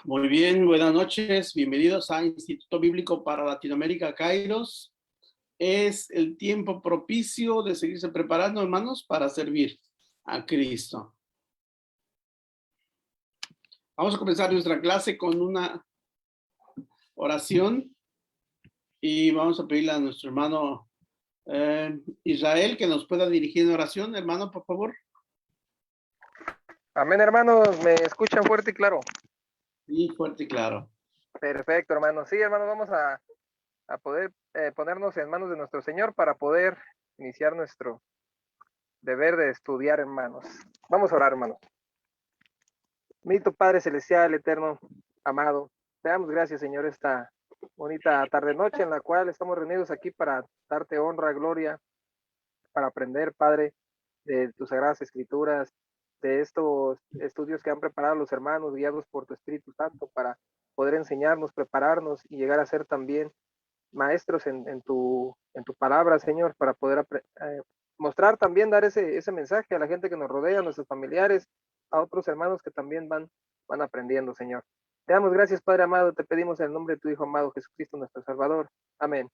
Muy bien, buenas noches, bienvenidos a Instituto Bíblico para Latinoamérica, Kairos. Es el tiempo propicio de seguirse preparando, hermanos, para servir a Cristo. Vamos a comenzar nuestra clase con una oración y vamos a pedirle a nuestro hermano Israel que nos pueda dirigir en oración. Hermano, por favor. Amén, hermanos, ¿me escuchan fuerte y claro? Sí, fuerte y claro. Perfecto, hermanos. Sí, hermanos, vamos a poder ponernos en manos de nuestro Señor para poder iniciar nuestro deber de estudiar, hermanos. Vamos a orar, hermanos. Bendito Padre Celestial, Eterno, amado, te damos gracias, Señor, esta bonita tarde-noche en la cual estamos reunidos aquí para darte honra, gloria, para aprender, Padre, de tus sagradas escrituras, de estos estudios que han preparado los hermanos, guiados por tu Espíritu Santo, para poder enseñarnos, prepararnos y llegar a ser también maestros en tu palabra, Señor, para poder mostrar también, dar ese mensaje a la gente que nos rodea, a nuestros familiares, a otros hermanos que también van aprendiendo, Señor. Te damos gracias, Padre amado, te pedimos en el nombre de tu Hijo amado, Jesucristo, nuestro Salvador. Amén.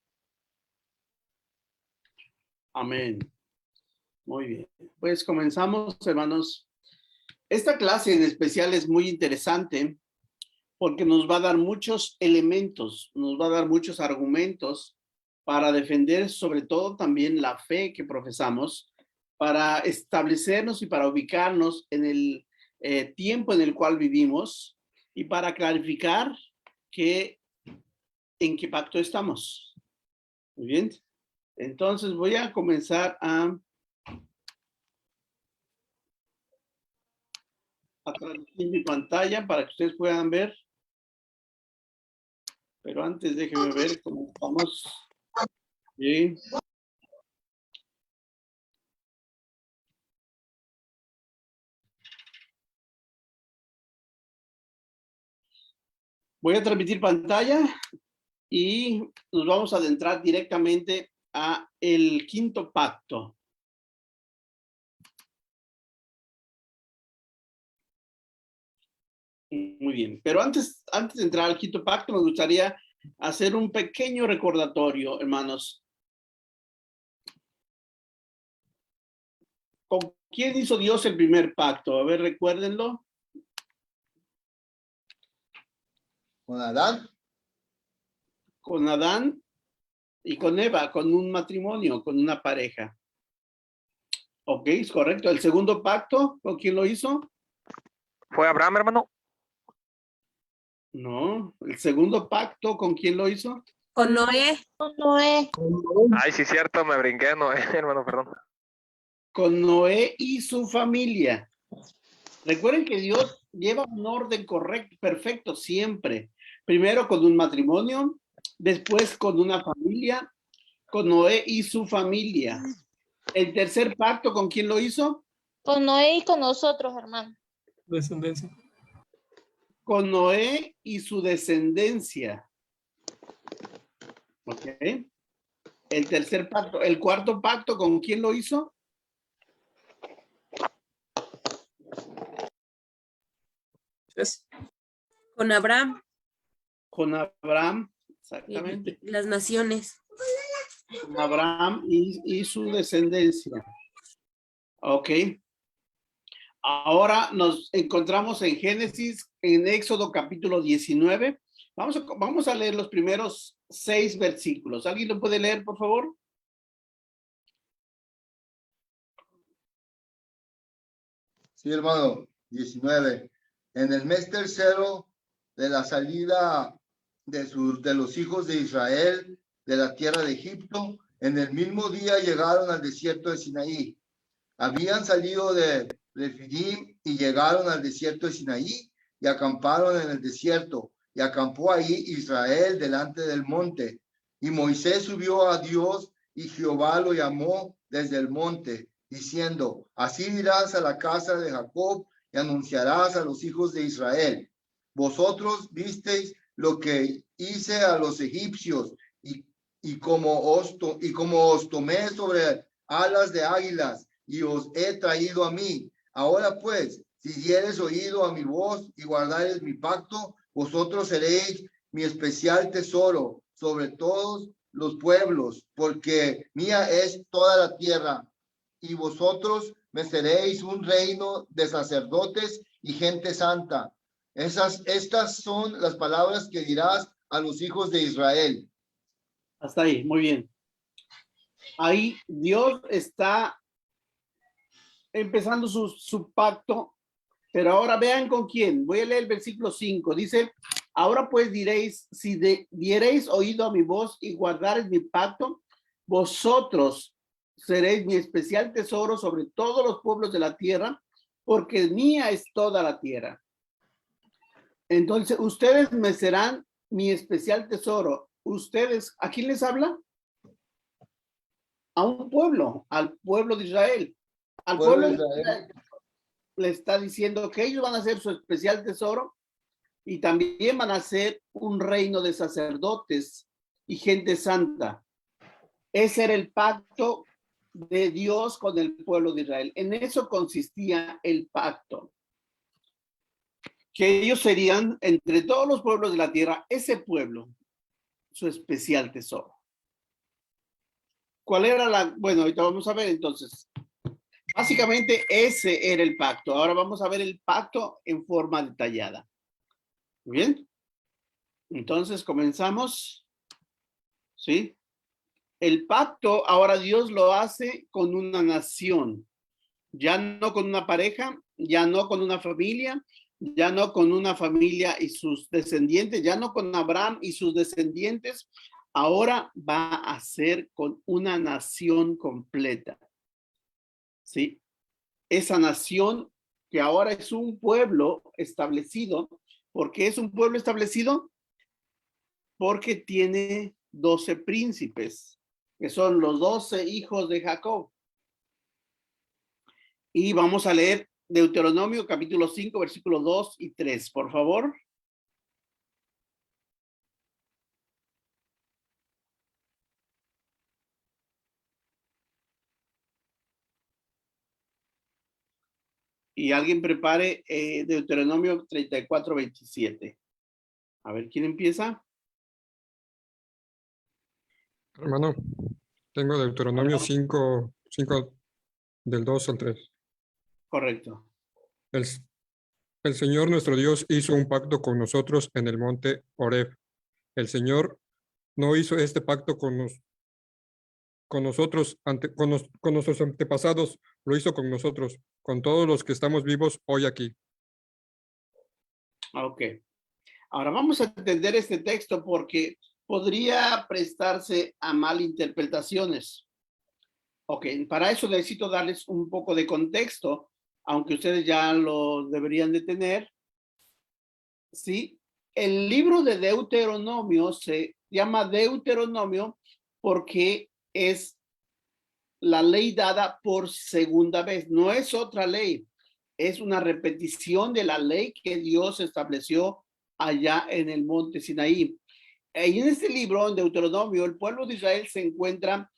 Amén. Muy bien. Pues comenzamos, hermanos. Esta clase en especial es muy interesante porque nos va a dar muchos elementos, nos va a dar muchos argumentos para defender sobre todo también la fe que profesamos, para establecernos y para ubicarnos en el tiempo en el cual vivimos y para clarificar en qué pacto estamos. Muy bien. Entonces voy a comenzar a transmitir mi pantalla para que ustedes puedan ver. Pero antes déjenme ver cómo estamos. Bien. Voy a transmitir pantalla y nos vamos a adentrar directamente a el quinto pacto. Muy bien, pero antes de entrar al quinto pacto, me gustaría hacer un pequeño recordatorio, hermanos. ¿Con quién hizo Dios el primer pacto? A ver, recuérdenlo. ¿Con Adán? Con Adán y con Eva, con un matrimonio, con una pareja. Ok, es correcto. ¿El segundo pacto, con quién lo hizo? ¿Fue Abraham, hermano? No. ¿El segundo pacto, con quién lo hizo? Con Noé. Con Noé. Ay, sí, cierto, me brinqué, Noé, hermano, perdón. Con Noé y su familia. Recuerden que Dios lleva un orden correcto, perfecto, siempre. Primero con un matrimonio, después con una familia, con Noé y su familia. El tercer pacto, ¿con quién lo hizo? Con Noé y con nosotros, hermano. Descendencia. Con Noé y su descendencia. ¿Ok? El tercer pacto. El cuarto pacto, ¿con quién lo hizo? Con Abraham. Con Abraham, exactamente. Las naciones. Con Abraham y su descendencia. Ok. Ahora nos encontramos en Génesis, en Éxodo capítulo 19. Vamos a leer los primeros 6 versículos. ¿Alguien lo puede leer, por favor? Sí, hermano. 19. En el mes tercero de la salida de los hijos de Israel de la tierra de Egipto, en el mismo día llegaron al desierto de Sinaí. Habían salido de Refidim y llegaron al desierto de Sinaí y acamparon en el desierto. Y acampó ahí Israel delante del monte. Y Moisés subió a Dios y Jehová lo llamó desde el monte, diciendo: así dirás a la casa de Jacob y anunciarás a los hijos de Israel: vosotros visteis lo que hice a los egipcios y como os tomé sobre alas de águilas y os he traído a mí. Ahora pues, si dieres oído a mi voz y guardares mi pacto, Vosotros seréis mi especial tesoro sobre todos los pueblos, porque mía es toda la tierra, y vosotros me seréis un reino de sacerdotes y gente santa. Estas son las palabras que dirás a los hijos de Israel. Hasta ahí, muy bien. Ahí Dios está empezando su pacto, pero ahora vean con quién. Voy a leer el versículo 5. Dice, ahora pues diréis, si diereis oído a mi voz y guardareis mi pacto, vosotros seréis mi especial tesoro sobre todos los pueblos de la tierra, porque mía es toda la tierra. Entonces, ustedes me serán mi especial tesoro. Ustedes, ¿a quién les habla? A un pueblo, al pueblo de Israel. Al pueblo de Israel le está diciendo que ellos van a ser su especial tesoro y también van a ser un reino de sacerdotes y gente santa. Ese era el pacto de Dios con el pueblo de Israel. En eso consistía el pacto. Que ellos serían, entre todos los pueblos de la tierra, ese pueblo, su especial tesoro. ¿Cuál era la? Bueno, ahorita vamos a ver entonces. Básicamente ese era el pacto. Ahora vamos a ver el pacto en forma detallada. Muy bien. Entonces comenzamos. ¿Sí? El pacto ahora Dios lo hace con una nación. Ya no con una pareja, ya no con una familia, ya no con una familia y sus descendientes, ya no con Abraham y sus descendientes. Ahora va a ser con una nación completa. ¿Sí? Esa nación que ahora es un pueblo establecido. ¿Por qué es un pueblo establecido? Porque tiene 12 príncipes, que son los 12 hijos de Jacob. Y vamos a leer Deuteronomio capítulo 5, versículos 2 y 3, por favor. Y alguien prepare Deuteronomio 34, 27. A ver, ¿quién empieza? Hermano, tengo Deuteronomio 5 del 2 al 3. Correcto. El Señor nuestro Dios hizo un pacto con nosotros en el monte Horeb. El Señor no hizo este pacto con nosotros, con nuestros antepasados, lo hizo con nosotros, con todos los que estamos vivos hoy aquí. Ok. Ahora vamos a entender este texto porque podría prestarse a malinterpretaciones. Ok, para eso necesito darles un poco de contexto, aunque ustedes ya lo deberían de tener. Sí, el libro de Deuteronomio se llama Deuteronomio porque es la ley dada por segunda vez. No es otra ley, es una repetición de la ley que Dios estableció allá en el monte Sinaí. Y en este libro, en Deuteronomio, el pueblo de Israel se encuentra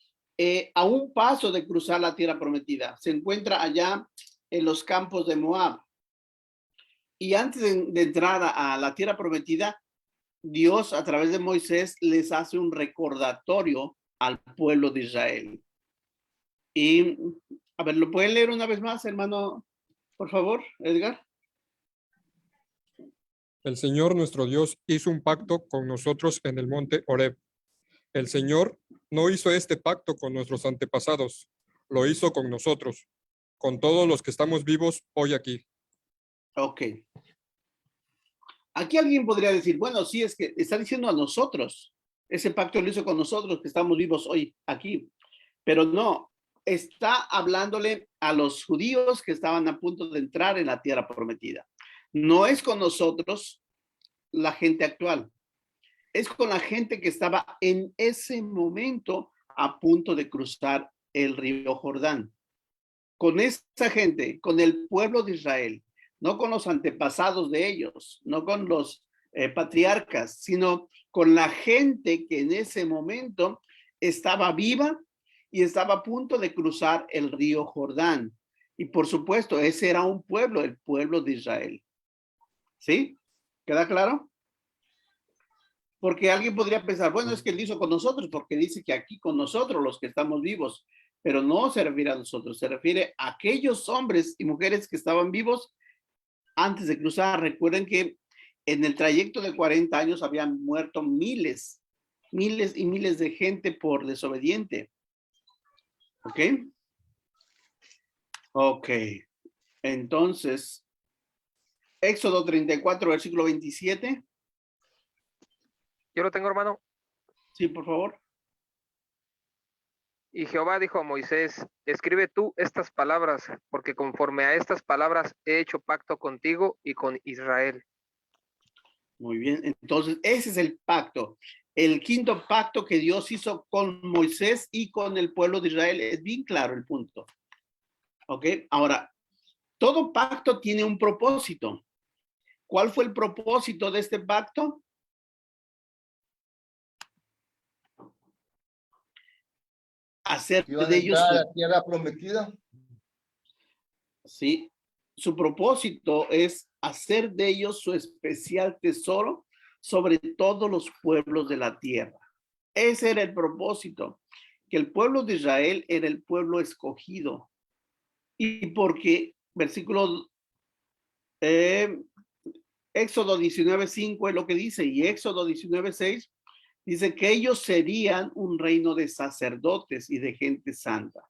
a un paso de cruzar la tierra prometida. Se encuentra allá en los campos de Moab. Y antes de entrar a la tierra prometida, Dios a través de Moisés les hace un recordatorio al pueblo de Israel. Y, a ver, ¿lo pueden leer una vez más, hermano? Por favor, Edgar. El Señor nuestro Dios hizo un pacto con nosotros en el monte Horeb. El Señor no hizo este pacto con nuestros antepasados, lo hizo con nosotros, con todos los que estamos vivos hoy aquí. Ok. Aquí alguien podría decir, bueno, sí, es que está diciendo a nosotros. Ese pacto lo hizo con nosotros que estamos vivos hoy aquí. Pero no, está hablándole a los judíos que estaban a punto de entrar en la tierra prometida. No es con nosotros la gente actual. Es con la gente que estaba en ese momento a punto de cruzar el río Jordán. Con esa gente, con el pueblo de Israel, no con los antepasados de ellos, no con los patriarcas, sino con la gente que en ese momento estaba viva y estaba a punto de cruzar el río Jordán. Y por supuesto, ese era un pueblo, el pueblo de Israel. ¿Sí? ¿Queda claro? Porque alguien podría pensar, bueno, es que él lo hizo con nosotros, porque dice que aquí con nosotros, los que estamos vivos, pero no se refiere a nosotros, se refiere a aquellos hombres y mujeres que estaban vivos antes de cruzar. Recuerden que en el trayecto de 40 años habían muerto miles y miles de gente por desobediente. ¿Ok? Ok. Entonces, Éxodo 34, versículo 27. Yo lo tengo, hermano. Sí, por favor. Y Jehová dijo a Moisés, escribe tú estas palabras, porque conforme a estas palabras he hecho pacto contigo y con Israel. Muy bien. Entonces, ese es el pacto. El quinto pacto que Dios hizo con Moisés y con el pueblo de Israel. Es bien claro el punto. ¿Ok? Ahora, todo pacto tiene un propósito. ¿Cuál fue el propósito de este pacto? Hacer ¿Iban a de ellos, entrar a la tierra prometida? sí, su propósito es hacer de ellos su especial tesoro sobre todos los pueblos de la tierra. Ese era el propósito, que el pueblo de Israel era el pueblo escogido. Y porque, versículo Éxodo 19:5 es lo que dice, y Éxodo 19:6 dice que ellos serían un reino de sacerdotes y de gente santa.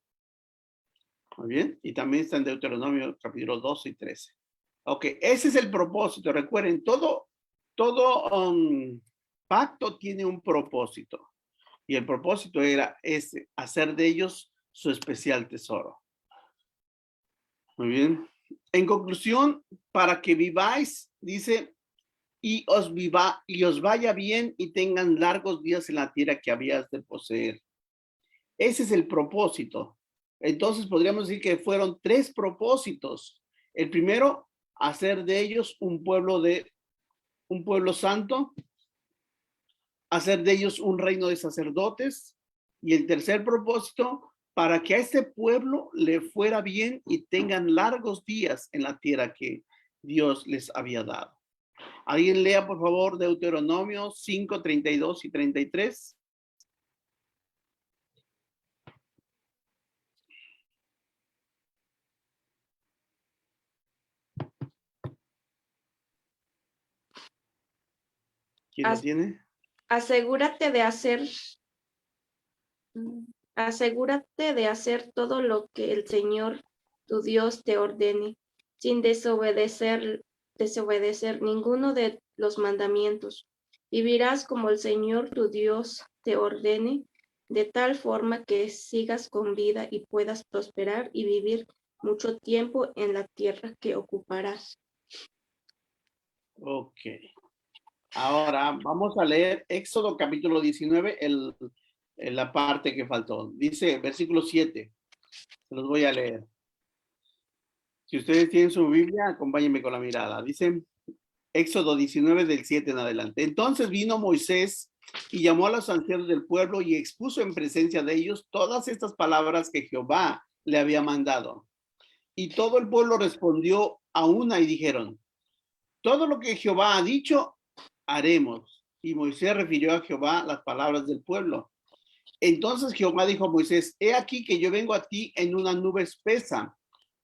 Muy bien, y también está en Deuteronomio capítulo 12 y 13. Ok, ese es el propósito. Recuerden, todo pacto tiene un propósito. Y el propósito era ese, hacer de ellos su especial tesoro. Muy bien. En conclusión, para que viváis, dice, y os vaya bien y tengan largos días en la tierra que habías de poseer. Ese es el propósito. Entonces podríamos decir que fueron tres propósitos. El primero, hacer de ellos un pueblo santo, hacer de ellos un reino de sacerdotes, y el tercer propósito, para que a este pueblo le fuera bien y tengan largos días en la tierra que Dios les había dado. Alguien lea, por favor, Deuteronomio 5, 32 y 33. ¿Quién lo tiene? Asegúrate de hacer todo lo que el Señor tu Dios te ordene, sin desobedecer ninguno de los mandamientos. Vivirás como el Señor tu Dios te ordene, de tal forma que sigas con vida y puedas prosperar y vivir mucho tiempo en la tierra que ocuparás. Ok. Ahora vamos a leer Éxodo capítulo 19, la parte que faltó. Dice, versículo 7. Se los voy a leer. Si ustedes tienen su Biblia, acompáñenme con la mirada. Dice Éxodo 19 del 7 en adelante. Entonces vino Moisés y llamó a los ancianos del pueblo y expuso en presencia de ellos todas estas palabras que Jehová le había mandado. Y todo el pueblo respondió a una y dijeron, todo lo que Jehová ha dicho, haremos. Y Moisés refirió a Jehová las palabras del pueblo. Entonces Jehová dijo a Moisés, he aquí que yo vengo a ti en una nube espesa,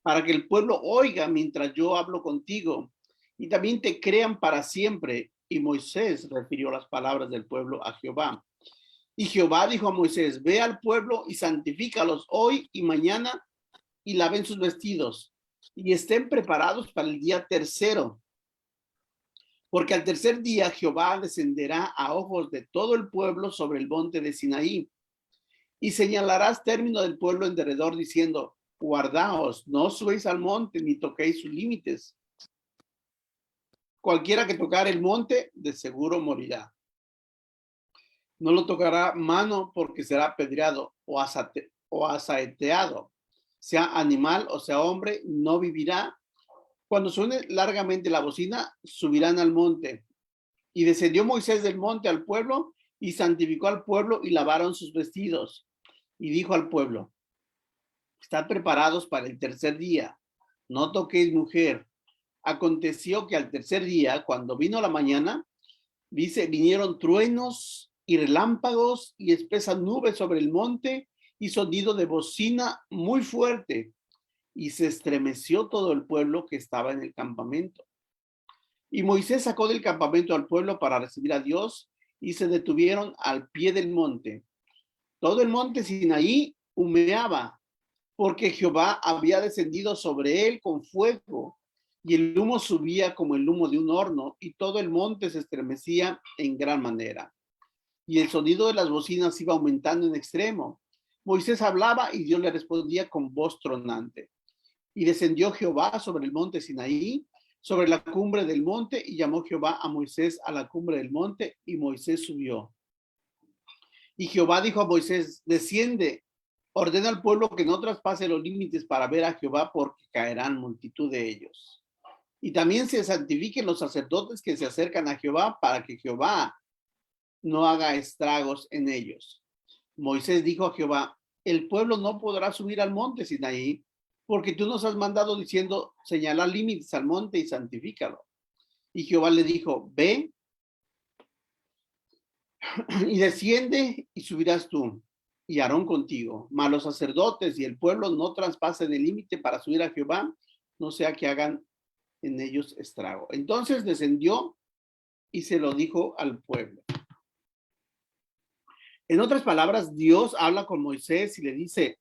para que el pueblo oiga mientras yo hablo contigo, y también te crean para siempre. Y Moisés refirió las palabras del pueblo a Jehová. Y Jehová dijo a Moisés, ve al pueblo y santifícalos hoy y mañana, y laven sus vestidos, y estén preparados para el día tercero. Porque al tercer día Jehová descenderá a ojos de todo el pueblo sobre el monte de Sinaí. Y señalarás término del pueblo en derredor, diciendo, guardaos, no subáis al monte, ni toquéis sus límites. Cualquiera que tocar el monte, de seguro morirá. No lo tocará mano, porque será apedreado o asaeteado. Sea animal o sea hombre, no vivirá. Cuando suene largamente la bocina, subirán al monte. Y descendió Moisés del monte al pueblo, y santificó al pueblo, y lavaron sus vestidos. Y dijo al pueblo, estad preparados para el tercer día, no toquéis mujer. Aconteció que al tercer día, cuando vino la mañana, Dice, vinieron truenos y relámpagos y espesas nubes sobre el monte y sonido de bocina muy fuerte. Y se estremeció todo el pueblo que estaba en el campamento. Y Moisés sacó del campamento al pueblo para recibir a Dios y se detuvieron al pie del monte. Todo el monte Sinaí humeaba porque Jehová había descendido sobre él con fuego y el humo subía como el humo de un horno y todo el monte se estremecía en gran manera. Y el sonido de las bocinas iba aumentando en extremo. Moisés hablaba y Dios le respondía con voz tronante. Y descendió Jehová sobre el monte Sinaí, sobre la cumbre del monte, y llamó Jehová a Moisés a la cumbre del monte, y Moisés subió. Y Jehová dijo a Moisés, desciende, ordena al pueblo que no traspase los límites para ver a Jehová, porque caerán multitud de ellos. Y también se santifiquen los sacerdotes que se acercan a Jehová, para que Jehová no haga estragos en ellos. Moisés dijo a Jehová, el pueblo no podrá subir al monte Sinaí, porque tú nos has mandado diciendo, señalar límites al monte y santifícalo. Y Jehová le dijo, ve y desciende y subirás tú y Aarón contigo, mas los sacerdotes y el pueblo no traspasen el límite para subir a Jehová, no sea que hagan en ellos estrago. Entonces descendió y se lo dijo al pueblo. En otras palabras, Dios habla con Moisés y le dice,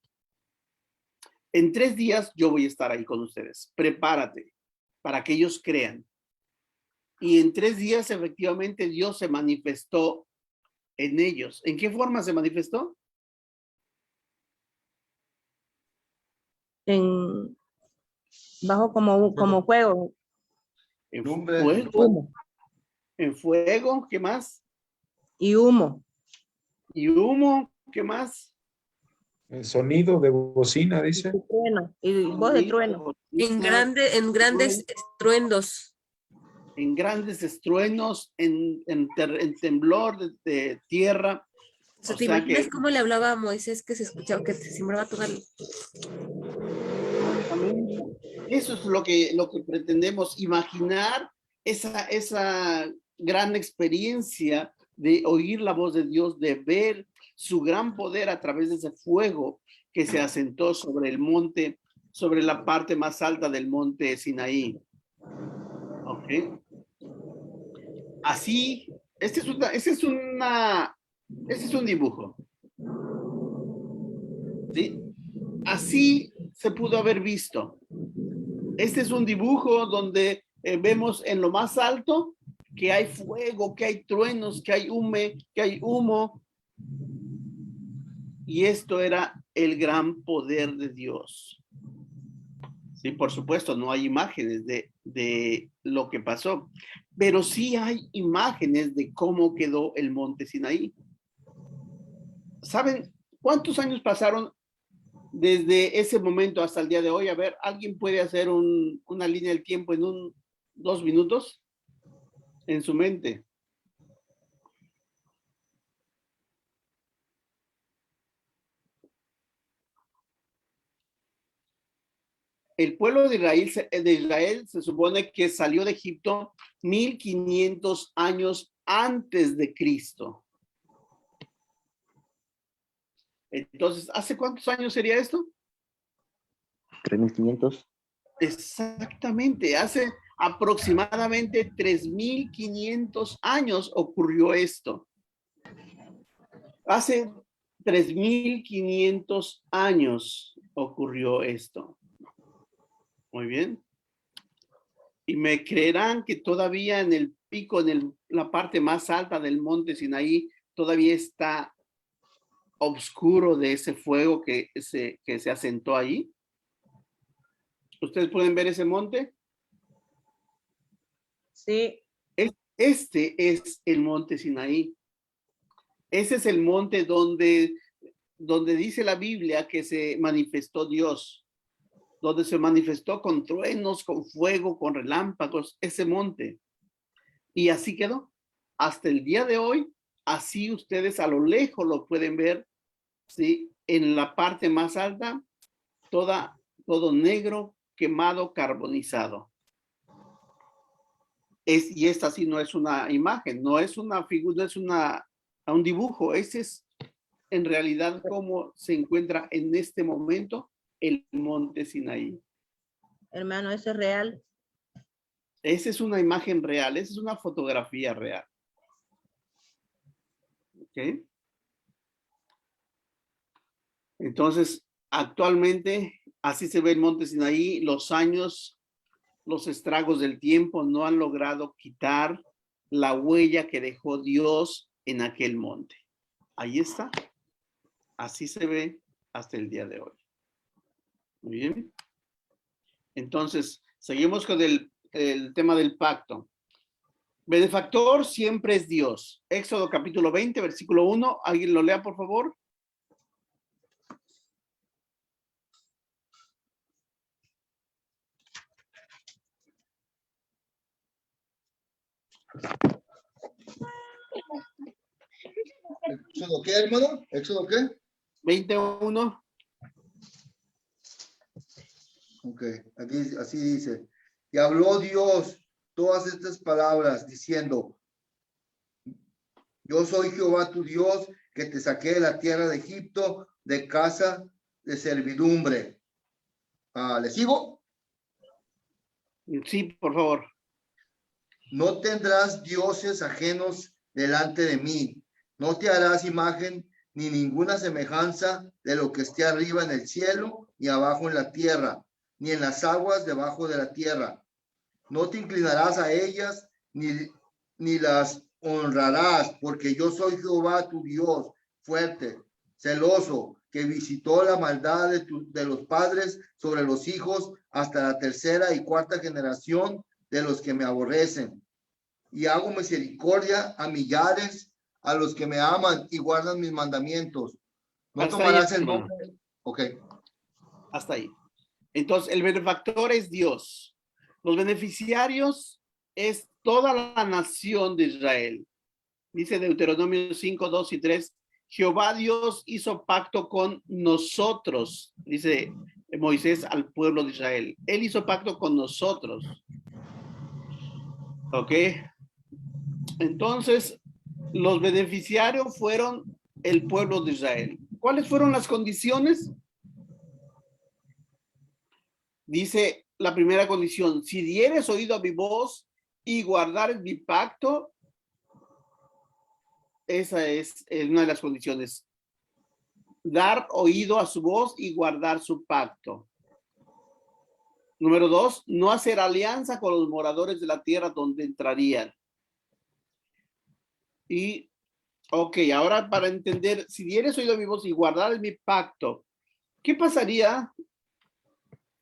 en 3 días yo voy a estar ahí con ustedes. Prepárate para que ellos crean. Y en 3 días efectivamente Dios se manifestó en ellos. ¿En qué forma se manifestó? Bajo como fuego. En Lumbre. fuego. Humo. En fuego, ¿qué más? Y humo. Y humo, ¿qué más? El sonido de bocina, dice. Y trueno. Y voz de trueno. En grandes estruendos. En grandes estruenos, en temblor de tierra. O sea, ¿te imaginas cómo le hablaba a Moisés que se escuchaba, que se sembraba toda la... Eso es lo que pretendemos, imaginar esa gran experiencia de oír la voz de Dios, de ver su gran poder a través de ese fuego que se asentó sobre el monte, sobre la parte más alta del monte Sinaí. ¿Ok? Así, este es un dibujo. ¿Sí? Así se pudo haber visto. Este es un dibujo donde vemos en lo más alto que hay fuego, que hay truenos, que hay humo. Y esto era el gran poder de Dios. Sí, por supuesto, no hay imágenes de lo que pasó, pero sí hay imágenes de cómo quedó el monte Sinaí. ¿Saben cuántos años pasaron desde ese momento hasta el día de hoy? A ver, ¿alguien puede hacer una línea del tiempo en 2 minutos en su mente? El pueblo de Israel se supone que salió de Egipto 1500 años antes de Cristo. Entonces, ¿hace cuántos años sería esto? 3500. Exactamente, hace aproximadamente 3500 años ocurrió esto. Hace 3500 años ocurrió esto. Muy bien. Y me creerán que todavía en el pico, la parte más alta del monte Sinaí, todavía está oscuro de ese fuego que se asentó ahí. ¿Ustedes pueden ver ese monte? Sí. Este es el monte Sinaí. Ese es el monte donde dice la Biblia que se manifestó Dios, donde se manifestó con truenos, con fuego, con relámpagos, ese monte. Y así quedó. Hasta el día de hoy, así ustedes a lo lejos lo pueden ver, ¿sí? En la parte más alta, todo negro, quemado, carbonizado. Y esta sí no es una imagen, no es una figura, no es un dibujo. Ese es en realidad cómo se encuentra en este momento el monte Sinaí. Hermano, eso es real. Esa es una imagen real, esa es una fotografía real. ¿Ok? Entonces, actualmente, así se ve el monte Sinaí. Los años, los estragos del tiempo no han logrado quitar la huella que dejó Dios en aquel monte. Ahí está. Así se ve hasta el día de hoy. Muy bien. Entonces, seguimos con el tema del pacto. Benefactor siempre es Dios. Éxodo capítulo 20, versículo 1. ¿Alguien lo lea, por favor? ¿Éxodo qué, hermano? ¿Éxodo qué? 21. Ok, aquí así dice. Y habló Dios todas estas palabras diciendo, yo soy Jehová tu Dios, que te saqué de la tierra de Egipto, de casa de servidumbre. ¿Le sigo? Sí, por favor. No tendrás dioses ajenos delante de mí. No te harás imagen ni ninguna semejanza de lo que esté arriba en el cielo, ni abajo en la tierra, ni en las aguas debajo de la tierra. No te inclinarás a ellas, ni las honrarás, porque yo soy Jehová tu Dios, fuerte, celoso, que visitó la maldad de los padres sobre los hijos hasta la tercera y cuarta generación de los que me aborrecen. Y hago misericordia a millares, a los que me aman y guardan mis mandamientos. No Hasta tomarás ahí, el hermano. nombre. Ok. Hasta ahí. Entonces, el benefactor es Dios. Los beneficiarios es toda la nación de Israel. Dice Deuteronomio 5, 2 y 3. Jehová Dios hizo pacto con nosotros, dice Moisés al pueblo de Israel. Él hizo pacto con nosotros. ¿Ok? Entonces, los beneficiarios fueron el pueblo de Israel. ¿Cuáles fueron las condiciones? Dice la primera condición, si dieres oído a mi voz y guardares mi pacto, esa es una de las condiciones. Dar oído a su voz y guardar su pacto. Número 2, no hacer alianza con los moradores de la tierra donde entrarían. Y, ok, ahora para entender, si dieres oído a mi voz y guardares mi pacto, ¿qué pasaría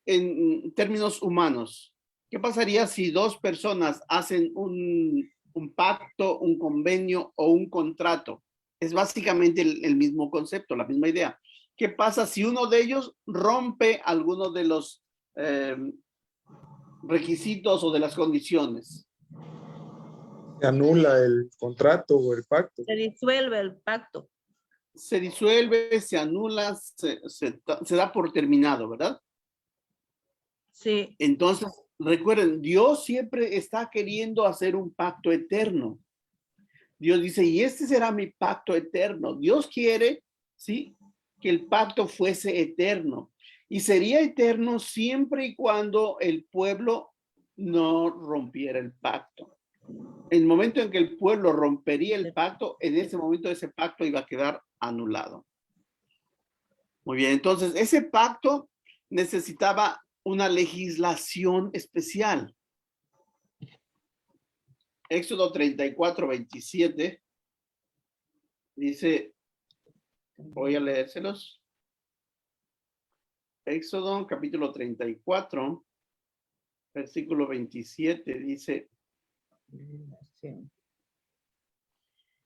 en términos humanos? ¿Qué pasaría si dos personas hacen un pacto, un convenio o un contrato? Es básicamente el mismo concepto, la misma idea. ¿Qué pasa si uno de ellos rompe alguno de los requisitos o de las condiciones? Se anula el contrato o el pacto. Se disuelve el pacto. Se disuelve, se anula, se da por terminado, ¿verdad? Sí. Entonces, recuerden, Dios siempre está queriendo hacer un pacto eterno. Dios dice, y este será mi pacto eterno. Dios quiere, ¿sí?, que el pacto fuese eterno. Y sería eterno siempre y cuando el pueblo no rompiera el pacto. En el momento en que el pueblo rompería el pacto, en ese momento ese pacto iba a quedar anulado. Muy bien, entonces ese pacto necesitaba una legislación especial. Éxodo 34, 27 dice, voy a leérselos. Éxodo capítulo 34, versículo 27 dice,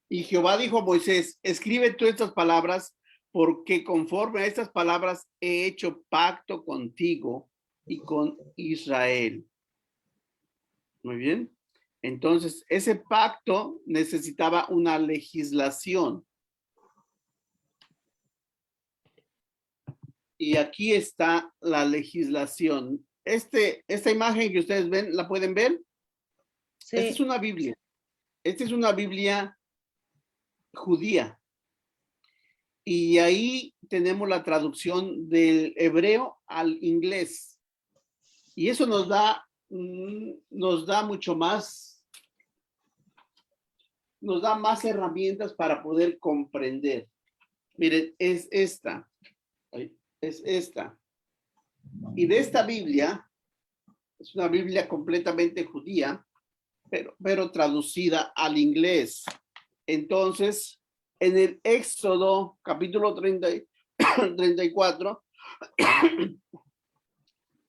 y Jehová dijo a Moisés, escribe tú estas palabras, porque conforme a estas palabras he hecho pacto contigo y con Israel. Muy bien. Entonces, ese pacto necesitaba una legislación. Y aquí está la legislación. Esta imagen que ustedes ven, ¿la pueden ver? Esta es Sí, una Biblia. Esta es una Biblia judía. Y ahí tenemos la traducción del hebreo al inglés. Y eso nos da mucho más, nos da más herramientas para poder comprender. Miren, es esta. Es esta. Y de esta Biblia, es una Biblia completamente judía, pero traducida al inglés. Entonces, en el Éxodo, capítulo 34,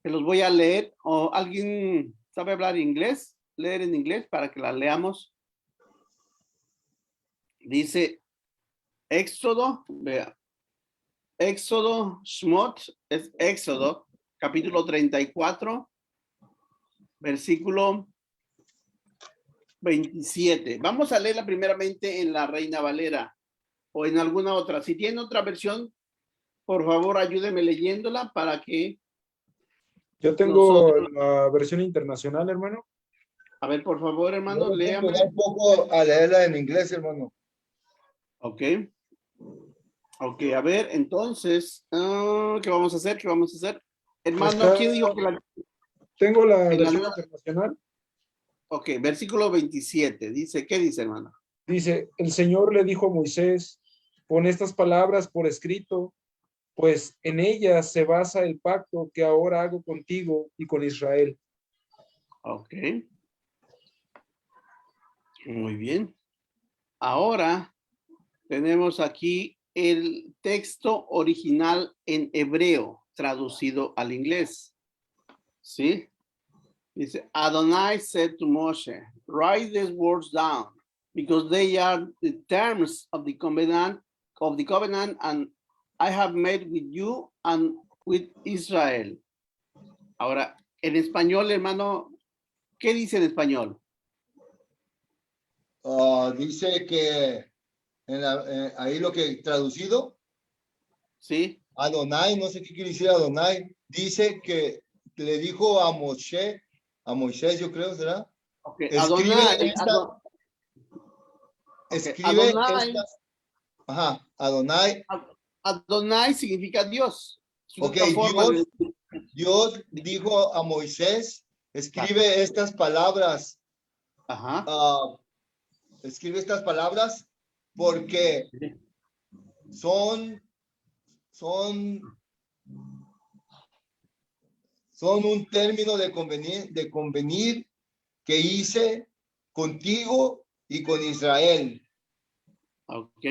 que los voy a leer, o alguien sabe hablar inglés, leer en inglés para que la leamos. Dice Éxodo, vea, Éxodo, Shmot, es Éxodo, capítulo 34, versículo 27. Vamos a leerla primeramente en la Reina Valera o en alguna otra. Si tiene otra versión, por favor, ayúdeme leyéndola para que Yo tengo nosotros... la versión internacional, hermano. A ver, por favor, hermano, Yo le léame. puedo ayudar un poco a leerla en inglés, hermano. Ok. Ok, a ver, entonces, ¿qué vamos a hacer? ¿Qué vamos a hacer? Hermano, Está- ¿quién dijo que la... Tengo la en la versión nueva- internacional. Ok, versículo 27. Dice, ¿qué dice, hermano? Dice, el Señor le dijo a Moisés, pon estas palabras por escrito, pues en ellas se basa el pacto que ahora hago contigo y con Israel. Ok. Muy bien. Ahora tenemos aquí el texto original en hebreo, traducido al inglés. ¿Sí? Dice, Adonai said to Moshe, write these words down, because they are the terms of the covenant and I have made with you and with Israel. Ahora, en español, hermano, ¿qué dice en español? Dice que ahí lo que traducido, ¿Sí? Adonai, no sé qué quiere decir Adonai, dice que le dijo a Moisés, yo creo, ¿será? Okay. Escribe Adonai, escribe Adonai, estas, ajá, Adonai, Adonai significa Dios. Es ok, una forma Dios dijo a Moisés, escribe estas palabras, Ajá. escribe estas palabras porque son un término de convenir que hice contigo y con Israel. Ok.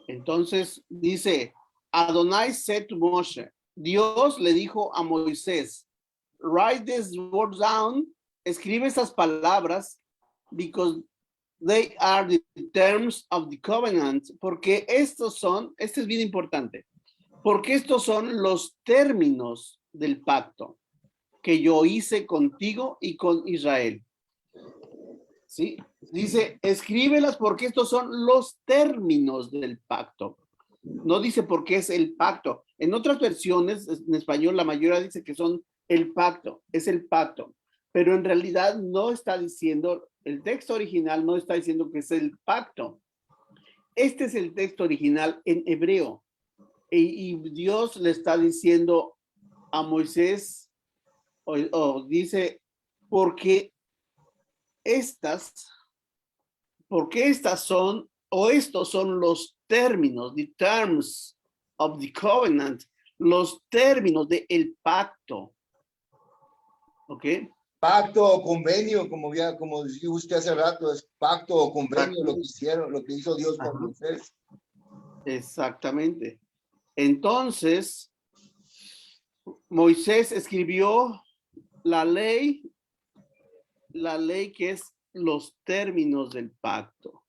Entonces dice, Adonai said to Moshe, Dios le dijo a Moisés, write these words down, escribe esas palabras, because they are the terms of the covenant, porque este es bien importante, porque estos son los términos del pacto que yo hice contigo y con Israel. ¿Sí? Dice, escríbelas porque estos son los términos del pacto. No dice por qué es el pacto. En otras versiones, en español, la mayoría dice que son el pacto, es el pacto. Pero en realidad no está diciendo, el texto original no está diciendo que es el pacto. Este es el texto original en hebreo. Y Dios le está diciendo a Moisés, o dice, porque estas son, o estos son los términos, the terms of the covenant, los términos del pacto. ¿Ok? Pacto o convenio, como decía usted hace rato, es pacto o convenio lo que hicieron, lo que hizo Dios con Moisés. Exactamente. Entonces, Moisés escribió la ley que es los términos del pacto.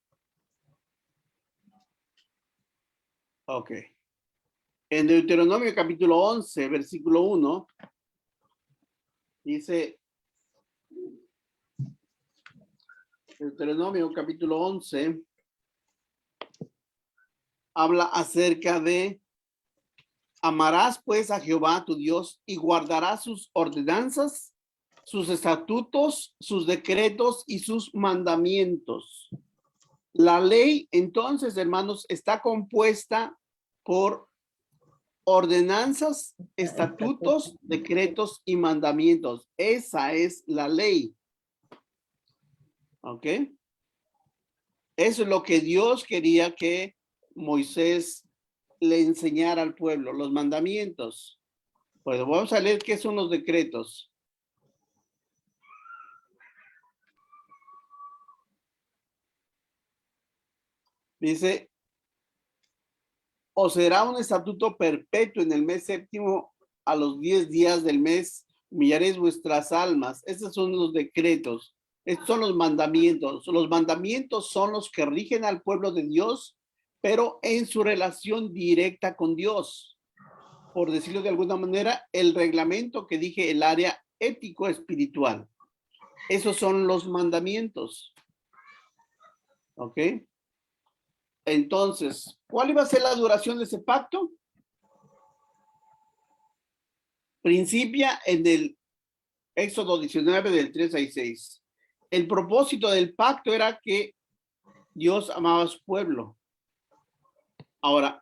Ok. En Deuteronomio capítulo 11, versículo 1, dice, Deuteronomio capítulo 11, habla acerca de, amarás pues a Jehová tu Dios y guardarás sus ordenanzas, sus estatutos, sus decretos y sus mandamientos. La ley, entonces, hermanos, está compuesta por ordenanzas, estatutos, decretos y mandamientos. Esa es la ley. ¿Ok? Eso es lo que Dios quería que Moisés le enseñara al pueblo, los mandamientos. Pues vamos a leer qué son los decretos. Dice, o será un estatuto perpetuo en el mes séptimo, a los 10 días del mes, humillaréis vuestras almas. Estos son los decretos. Estos son los mandamientos. Los mandamientos son los que rigen al pueblo de Dios, pero en su relación directa con Dios. Por decirlo de alguna manera, el reglamento que dije, el área ético-espiritual. Esos son los mandamientos. ¿Ok? Entonces, ¿cuál iba a ser la duración de ese pacto? Principia en el Éxodo 19 del 3 al 6. El propósito del pacto era que Dios amaba a su pueblo. Ahora,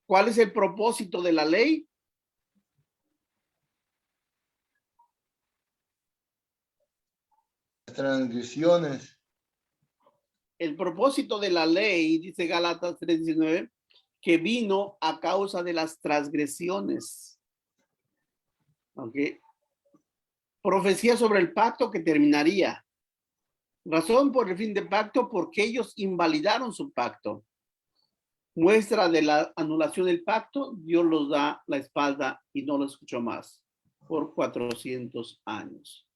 ¿cuál es el propósito de la ley? Transgresiones. El propósito de la ley, dice Gálatas 3:19, que vino a causa de las transgresiones. ¿Ok? Profecía sobre el pacto que terminaría. Razón por el fin del pacto, porque ellos invalidaron su pacto. Muestra de la anulación del pacto, Dios los da la espalda y no lo escuchó más por 400 años.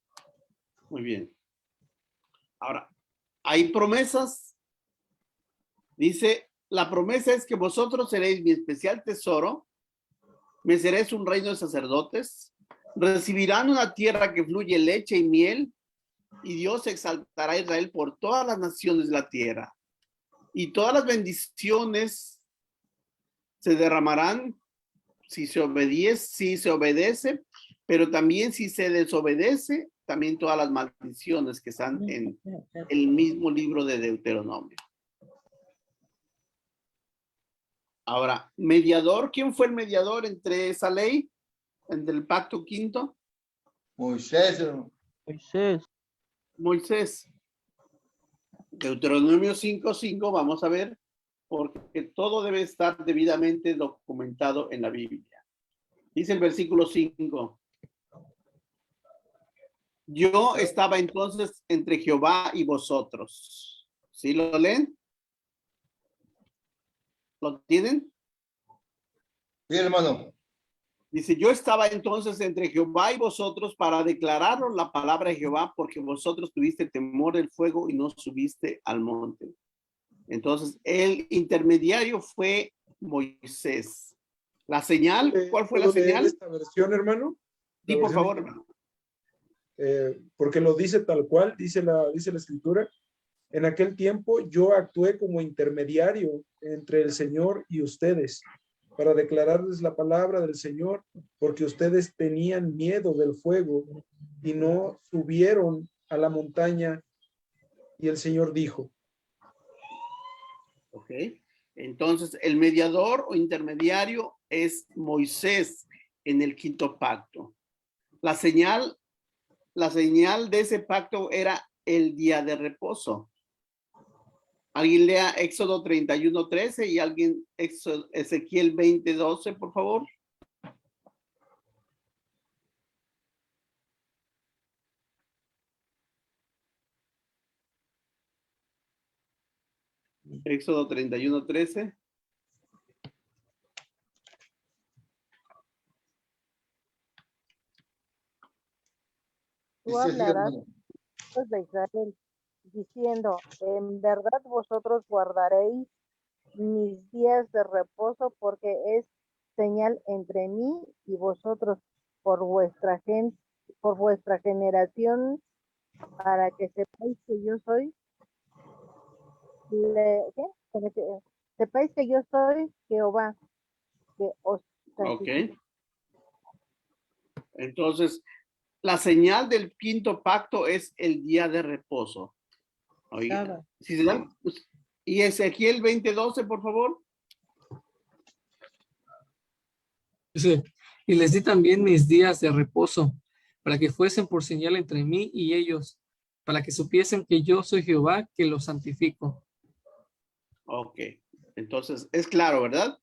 Muy bien. Ahora, hay promesas. Dice, la promesa es que vosotros seréis mi especial tesoro, me seréis un reino de sacerdotes, recibirán una tierra que fluye leche y miel, y Dios exaltará a Israel por todas las naciones de la tierra. Y todas las bendiciones se derramarán si se obedece, pero también si se desobedece, también todas las maldiciones que están en el mismo libro de Deuteronomio. Ahora, mediador, ¿quién fue el mediador entre esa ley, entre el pacto quinto? Moisés, hermano. Moisés. Deuteronomio 5:5, vamos a ver, porque todo debe estar debidamente documentado en la Biblia. Dice el versículo 5. Yo estaba entonces entre Jehová y vosotros. ¿Sí lo leen? ¿Lo tienen? Sí, hermano. Dice, yo estaba entonces entre Jehová y vosotros para declararos la palabra de Jehová, porque vosotros tuviste temor del fuego y no subiste al monte. Entonces, el intermediario fue Moisés. La señal, ¿cuál fue la ¿Puedo leer señal? esta versión, hermano? Sí, La por versión favor, en- hermano. porque lo dice tal cual, dice la escritura. En aquel tiempo yo actué como intermediario entre el Señor y ustedes para declararles la palabra del Señor, porque ustedes tenían miedo del fuego y no subieron a la montaña. Y el Señor dijo. Ok. Entonces, el mediador o intermediario es Moisés en el quinto pacto. La señal de ese pacto era el día de reposo. Alguien lea Éxodo 31:13 y alguien Ezequiel 20:12, por favor. Éxodo 31:13. Tú Dice así, hablarás hermano. pues, de Israel, diciendo, en verdad vosotros guardaréis mis días de reposo, porque es señal entre mí y vosotros por vuestra generación, para que sepáis que yo soy, ¿qué? Para que sepáis que yo soy Jehová, que os santifico. Ok. Entonces, La señal del quinto pacto es el día de reposo. Oiga, Sábado. si se dan, y Ezequiel 20:12, por favor. Dice, y les di también mis días de reposo, para que fuesen por señal entre mí y ellos, para que supiesen que yo soy Jehová, que los santifico. Ok, entonces es claro, ¿verdad?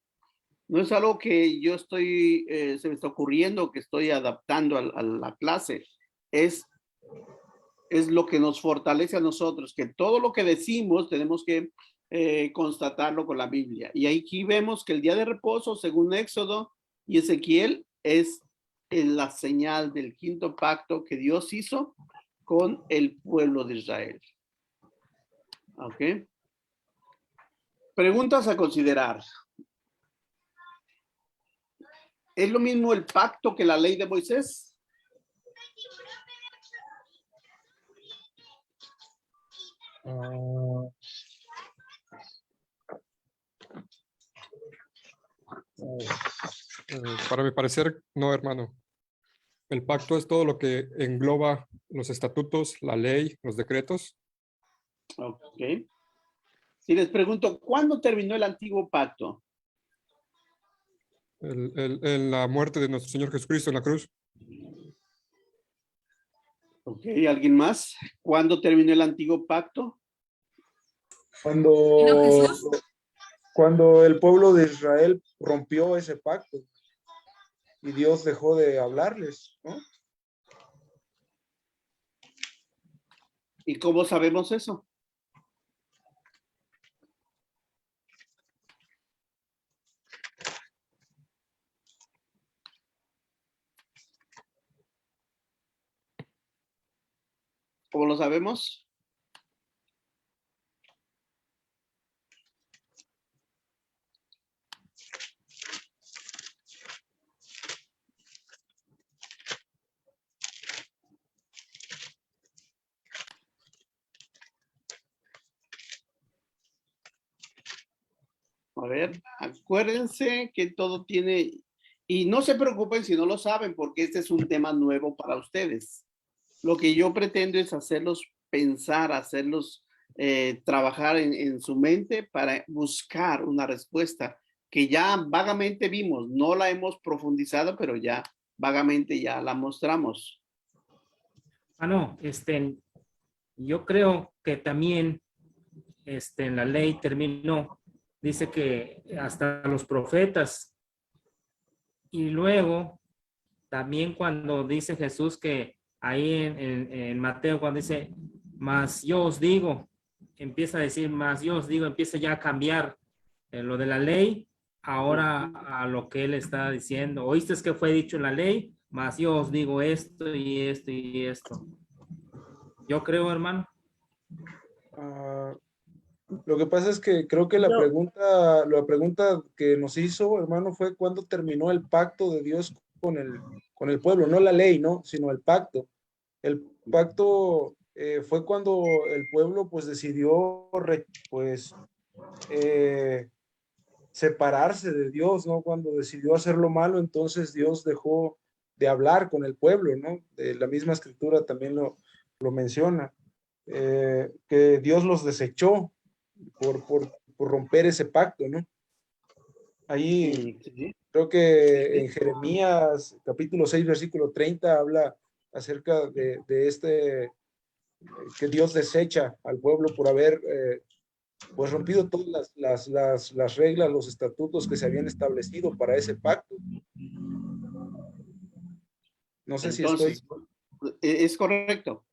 No es algo que yo estoy, se me está ocurriendo, que estoy adaptando a la clase. Es lo que nos fortalece a nosotros, que todo lo que decimos tenemos que constatarlo con la Biblia. Y aquí vemos que el día de reposo, según Éxodo y Ezequiel, es la señal del quinto pacto que Dios hizo con el pueblo de Israel. ¿Ok? Preguntas a considerar. ¿Es lo mismo el pacto que la ley de Moisés? Para mi parecer, no, hermano. El pacto es todo lo que engloba los estatutos, la ley, los decretos. Ok. Si les pregunto, ¿cuándo terminó el antiguo pacto? En la muerte de nuestro Señor Jesucristo en la cruz. Ok, ¿alguien más? ¿Cuándo terminó el antiguo pacto? Cuando, Jesús? cuando el pueblo de Israel rompió ese pacto y Dios dejó de hablarles, ¿no? ¿Y cómo sabemos eso? ¿Cómo lo sabemos? A ver, acuérdense que todo tiene, y no se preocupen si no lo saben, porque este es un tema nuevo para ustedes. Lo que yo pretendo es hacerlos pensar, hacerlos trabajar en su mente para buscar una respuesta que ya vagamente vimos, no la hemos profundizado, pero ya vagamente ya la mostramos. No, yo creo que también en la ley terminó, dice que hasta los profetas, y luego también cuando dice Jesús que ahí en Mateo cuando dice, mas yo os digo, empieza a decir, mas yo os digo, empieza ya a cambiar lo de la ley, ahora a lo que él está diciendo. ¿Oíste que fue dicho en la ley? Mas yo os digo esto y esto y esto. Yo creo, hermano. Lo que pasa es que creo que la pregunta que nos hizo, hermano, fue cuándo terminó el pacto de Dios con el pueblo, no la ley, ¿no? Sino el pacto. El pacto fue cuando el pueblo pues decidió separarse de Dios, ¿no? Cuando decidió hacer lo malo, entonces Dios dejó de hablar con el pueblo, ¿no? La misma escritura también lo menciona, que Dios los desechó por romper ese pacto, ¿no? Ahí creo que en Jeremías capítulo 6 versículo 30 habla acerca de que Dios desecha al pueblo por haber pues rompido todas las reglas, los estatutos que se habían establecido para ese pacto. No sé Entonces, si estoy... Es correcto.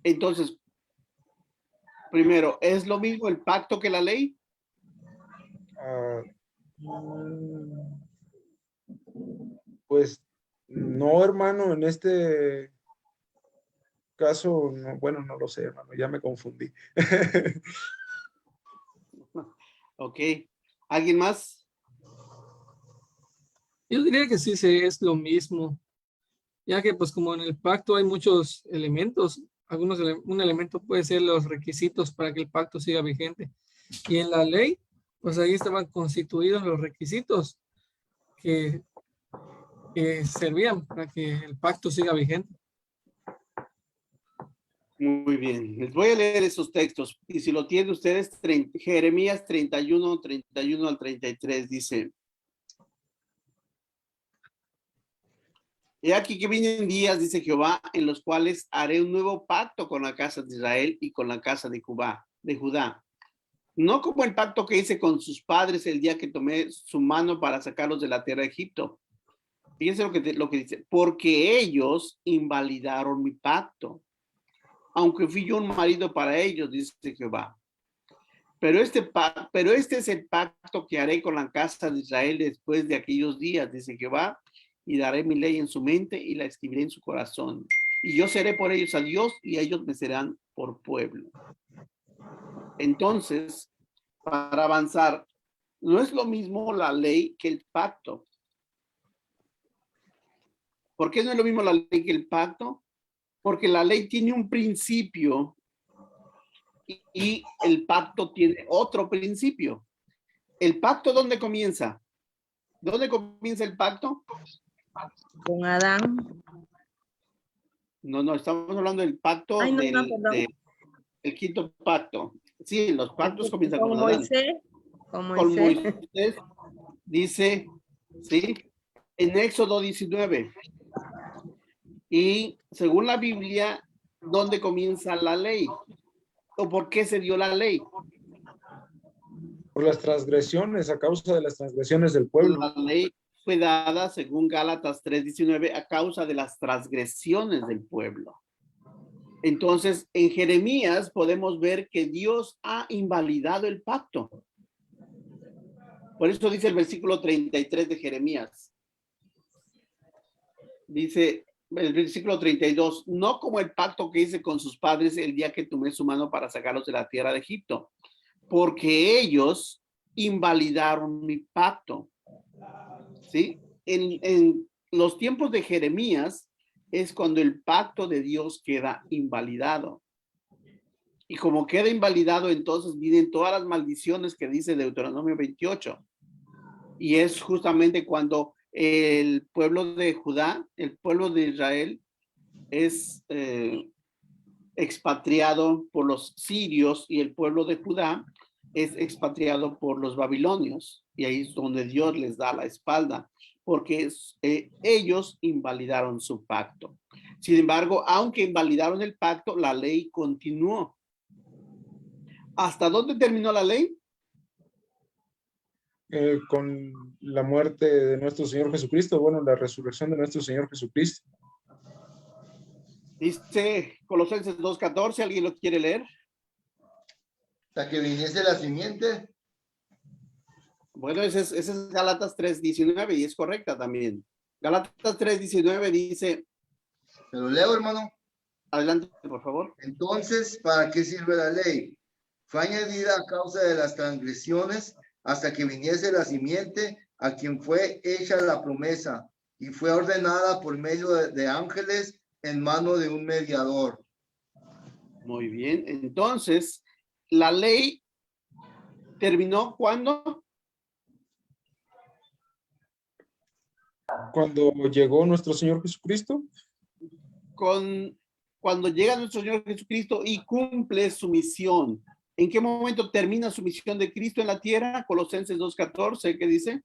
Entonces, primero, ¿es lo mismo el pacto que la ley? Pues no, hermano, en este caso, no, bueno, no lo sé, hermano, ya me confundí. Ok. ¿Alguien más? Yo diría que sí, es lo mismo, ya que pues como en el pacto hay muchos elementos, un elemento puede ser los requisitos para que el pacto siga vigente. Y en la ley, pues ahí estaban constituidos los requisitos que servían para que el pacto siga vigente. Muy bien, les voy a leer esos textos y si lo tienen ustedes, Jeremías 31, 31 al 33 dice: He aquí que vienen días, dice Jehová, en los cuales haré un nuevo pacto con la casa de Israel y con la casa de Judá. No como el pacto que hice con sus padres el día que tomé su mano para sacarlos de la tierra de Egipto. Fíjense lo que dice, porque ellos invalidaron mi pacto, aunque fui yo un marido para ellos, dice Jehová. Pero este es el pacto que haré con la casa de Israel después de aquellos días, dice Jehová, y daré mi ley en su mente y la escribiré en su corazón. Y yo seré por ellos a Dios y ellos me serán por pueblo. Entonces, para avanzar, no es lo mismo la ley que el pacto. ¿Por qué no es lo mismo la ley que el pacto? Porque la ley tiene un principio y el pacto tiene otro principio. ¿El pacto dónde comienza? ¿Dónde comienza el pacto? Con Adán. No, estamos hablando del pacto Ay, no, del quinto pacto. Sí, los pactos comienzan con Adán. Moisés. Con Con Moisés. Moisés, dice, ¿sí? En Éxodo 19. Y según la Biblia, ¿dónde comienza la ley? ¿O por qué se dio la ley? Por las transgresiones, a causa de las transgresiones del pueblo. La ley fue dada, según Gálatas 3:19, a causa de las transgresiones del pueblo. Entonces, en Jeremías podemos ver que Dios ha invalidado el pacto. Por eso dice el versículo 33 de Jeremías. Dice el versículo 32, no como el pacto que hice con sus padres el día que tomé su mano para sacarlos de la tierra de Egipto, porque ellos invalidaron mi pacto. ¿Sí? En los tiempos de Jeremías es cuando el pacto de Dios queda invalidado. Y como queda invalidado, entonces vienen todas las maldiciones que dice Deuteronomio 28. Y es justamente cuando el pueblo de Judá, el pueblo de Israel, es expatriado por los sirios y el pueblo de Judá es expatriado por los babilonios. Y ahí es donde Dios les da la espalda, porque ellos invalidaron su pacto. Sin embargo, aunque invalidaron el pacto, la ley continuó. ¿Hasta dónde terminó la ley? Con la muerte de nuestro Señor Jesucristo, bueno, la resurrección de nuestro Señor Jesucristo. Dice Colosenses 2:14, ¿alguien lo quiere leer? Hasta que viniese la simiente. Bueno, ese es Gálatas 3:19 y es correcta también. Gálatas 3:19 dice... ¿Te lo leo, hermano? Adelante, por favor. Entonces, ¿para qué sirve la ley? Fue añadida a causa de las transgresiones hasta que viniese la simiente a quien fue hecha la promesa y fue ordenada por medio de ángeles en mano de un mediador. Muy bien. Entonces, la ley terminó ¿cuándo? Cuando llegó nuestro Señor Jesucristo. Cuando llega nuestro Señor Jesucristo y cumple su misión. ¿En qué momento termina su misión de Cristo en la tierra? Colosenses 2:14, ¿qué dice?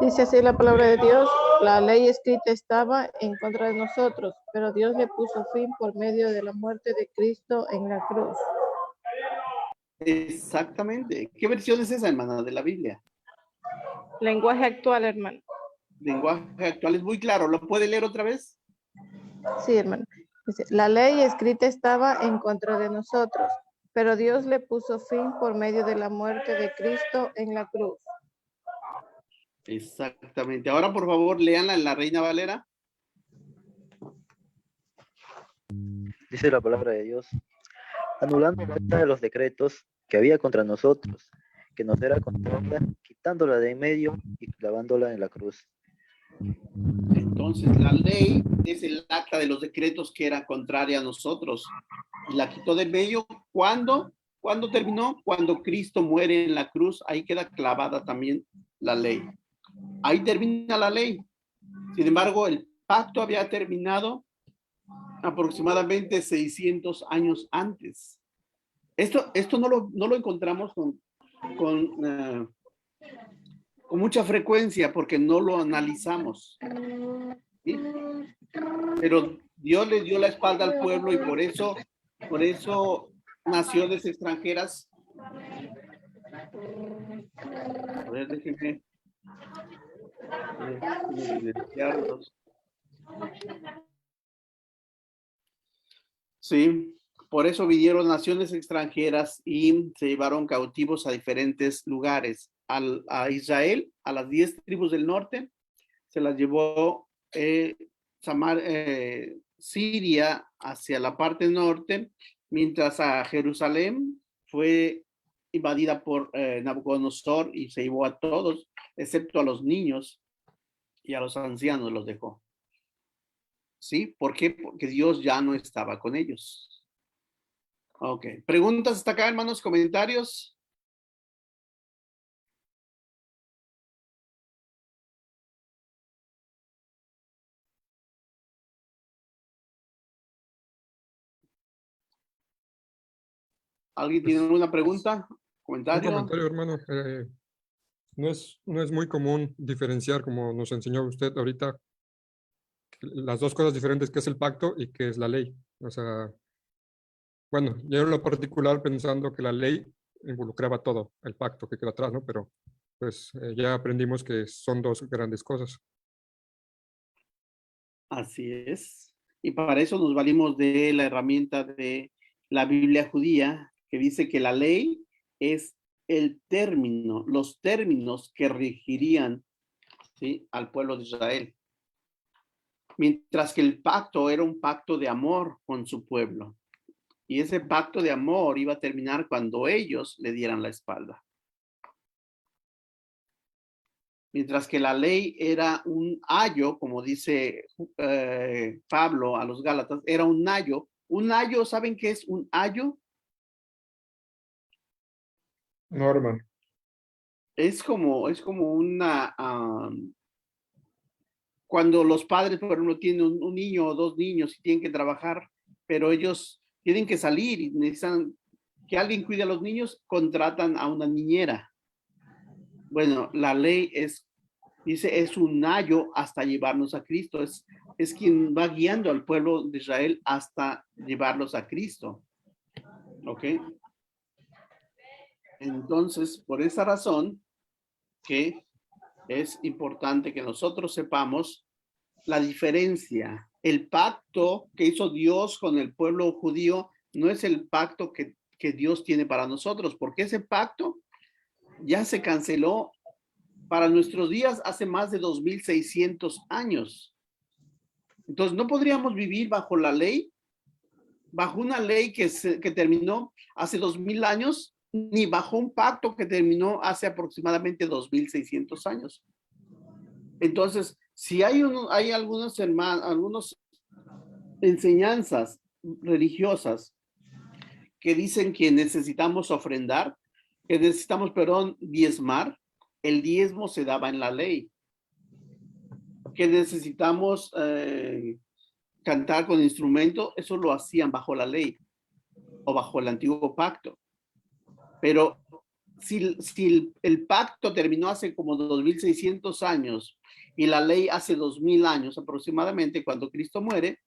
Dice así la palabra de Dios: la ley escrita estaba en contra de nosotros, pero Dios le puso fin por medio de la muerte de Cristo en la cruz. Exactamente. ¿Qué versión es esa, hermana, de la Biblia? Lenguaje actual, hermano. Lenguaje actual es muy claro. ¿Lo puede leer otra vez? Sí, hermano. Dice, la ley escrita estaba en contra de nosotros, pero Dios le puso fin por medio de la muerte de Cristo en la cruz. Exactamente. Ahora, por favor, léanla en la Reina Valera. Dice la palabra de Dios, anulando muchos de los decretos que había contra nosotros, que nos era contraria, quitándola de en medio y clavándola en la cruz. Entonces, la ley es el acta de los decretos que era contraria a nosotros. Y la quitó de medio. ¿Cuándo? ¿Cuándo terminó? Cuando Cristo muere en la cruz. Ahí queda clavada también la ley. Ahí termina la ley. Sin embargo, el pacto había terminado aproximadamente 600 años antes. Esto no lo encontramos con mucha frecuencia porque no lo analizamos, ¿sí? Pero Dios le dio la espalda al pueblo y por eso naciones extranjeras. A ver, déjenme evidenciarlos. Sí, por eso vinieron naciones extranjeras y se llevaron cautivos a diferentes lugares. A Israel, a las 10 tribus del norte, se las llevó Siria hacia la parte norte, mientras a Jerusalén fue invadida por Nabucodonosor y se llevó a todos, excepto a los niños y a los ancianos los dejó. ¿Sí? ¿Por qué? Porque Dios ya no estaba con ellos. Ok. ¿Preguntas hasta acá, hermanos? ¿Comentarios? ¿Alguien tiene alguna pregunta? ¿Comentario? Un comentario, hermano. No es muy común diferenciar, como nos enseñó usted ahorita, las dos cosas diferentes, que es el pacto y que es la ley. O sea, bueno, yo en lo particular pensando que la ley involucraba todo, el pacto que queda atrás, ¿no? Pero pues ya aprendimos que son dos grandes cosas. Así es. Y para eso nos valimos de la herramienta de la Biblia judía, que dice que la ley es el término, los términos que regirían, ¿sí?, al pueblo de Israel. Mientras que el pacto era un pacto de amor con su pueblo. Y ese pacto de amor iba a terminar cuando ellos le dieran la espalda. Mientras que la ley era un ayo, como dice Pablo a los Gálatas, era un ayo. Un ayo, ¿saben qué es un ayo? No, hermano. Es como una... cuando los padres, por ejemplo, tienen un niño o dos niños y tienen que trabajar, pero ellos tienen que salir y necesitan que alguien cuide a los niños, contratan a una niñera. Bueno, la ley dice, es un ayo hasta llevarnos a Cristo. Es quien va guiando al pueblo de Israel hasta llevarlos a Cristo. ¿Ok? Entonces, por esa razón que es importante que nosotros sepamos la diferencia. El pacto que hizo Dios con el pueblo judío no es el pacto que Dios tiene para nosotros, porque ese pacto ya se canceló para nuestros días hace más de 2600 años. Entonces no podríamos vivir bajo la ley, bajo una ley que terminó hace 2000 años, ni bajo un pacto que terminó hace aproximadamente 2600 años. Entonces, si hay algunas enseñanzas religiosas que dicen que necesitamos ofrendar, que necesitamos, diezmar, el diezmo se daba en la ley. Que necesitamos cantar con instrumento, eso lo hacían bajo la ley o bajo el antiguo pacto. Pero si el pacto terminó hace como 2600 años y la ley hace 2000 años aproximadamente cuando Cristo muere,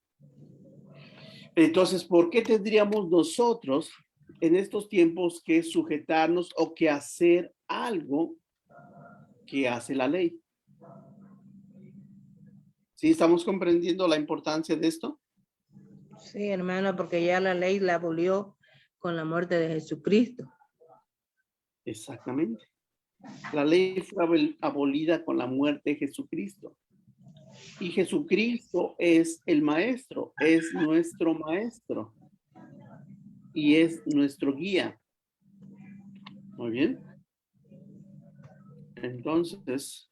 entonces, ¿por qué tendríamos nosotros en estos tiempos que sujetarnos o que hacer algo que hace la ley? ¿Sí estamos comprendiendo la importancia de esto? Sí, hermano, porque ya la ley la abolió con la muerte de Jesucristo. Exactamente. La ley fue abolida con la muerte de Jesucristo. Y Jesucristo es el maestro, es nuestro maestro. Y es nuestro guía. Muy bien. Entonces,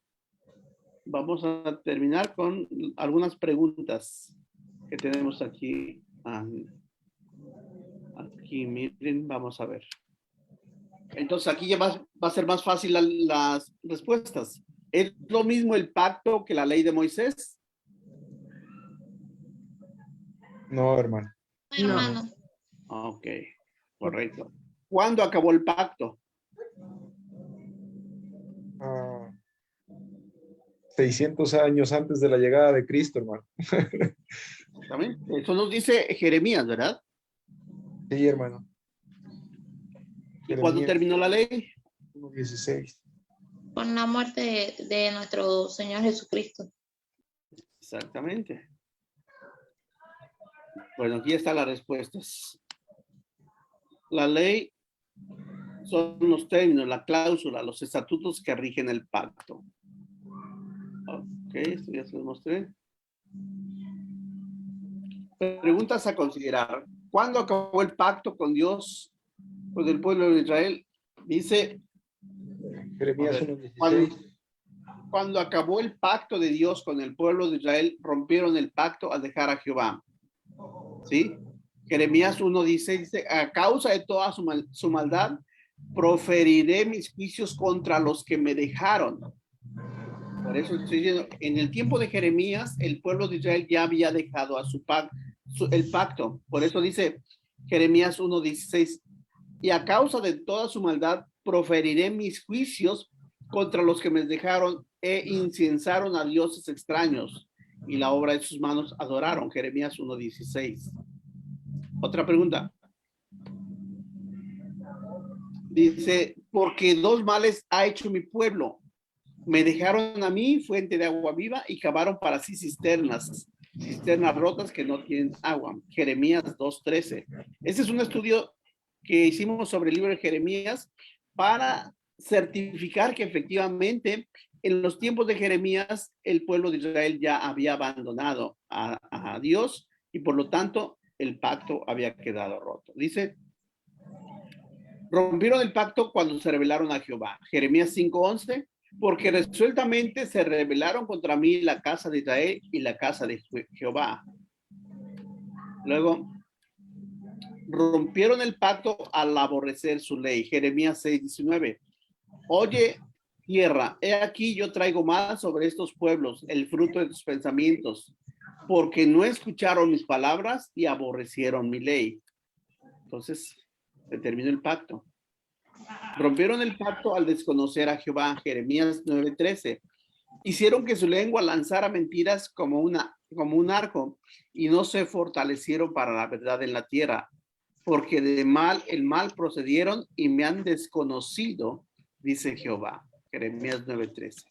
vamos a terminar con algunas preguntas que tenemos aquí. Aquí, miren, vamos a ver. Entonces, aquí ya va a ser más fácil las respuestas. ¿Es lo mismo el pacto que la ley de Moisés? No, hermano. Hermano. Ok, correcto. ¿Cuándo acabó el pacto? 600 años antes de la llegada de Cristo, hermano. Exactamente. Eso nos dice Jeremías, ¿verdad? Sí, hermano. ¿Y cuándo Jeremías terminó la ley? 1:16. Con la muerte de nuestro Señor Jesucristo. Exactamente. Bueno, aquí están las respuestas. La ley son los términos, la cláusula, los estatutos que rigen el pacto. Ok, esto ya se lo mostré. Preguntas a considerar. ¿Cuándo acabó el pacto con Dios, con el pueblo de Israel? Dice Jeremías a ver, 1:16. cuando acabó el pacto de Dios con el pueblo de Israel, rompieron el pacto al dejar a Jehová. ¿Sí? Jeremías 1:16 dice, a causa de toda su maldad, proferiré mis juicios contra los que me dejaron. Por eso estoy diciendo, en el tiempo de Jeremías, el pueblo de Israel ya había dejado a el pacto. Por eso dice Jeremías 1:16, y a causa de toda su maldad, proferiré mis juicios contra los que me dejaron e incensaron a dioses extraños, y la obra de sus manos adoraron. Jeremías 1:16. Otra pregunta. Dice, porque dos males ha hecho mi pueblo. Me dejaron a mí fuente de agua viva y cavaron para sí cisternas rotas que no tienen agua. Jeremías 2:13. Este es un estudio que hicimos sobre el libro de Jeremías para certificar que efectivamente en los tiempos de Jeremías el pueblo de Israel ya había abandonado a Dios y por lo tanto el pacto había quedado roto. Dice, rompieron el pacto cuando se rebelaron a Jehová. Jeremías 5:11, porque resueltamente se rebelaron contra mí la casa de Israel y la casa de Jehová. Luego, rompieron el pacto al aborrecer su ley. Jeremías 6:19. Oye, tierra, he aquí yo traigo mal sobre estos pueblos el fruto de tus pensamientos, porque no escucharon mis palabras y aborrecieron mi ley. Entonces, se terminó el pacto. Rompieron el pacto al desconocer a Jehová. Jeremías 9:13. Hicieron que su lengua lanzara mentiras como un arco y no se fortalecieron para la verdad en la tierra, porque el mal procedieron y me han desconocido, dice Jehová. Jeremías 9:13.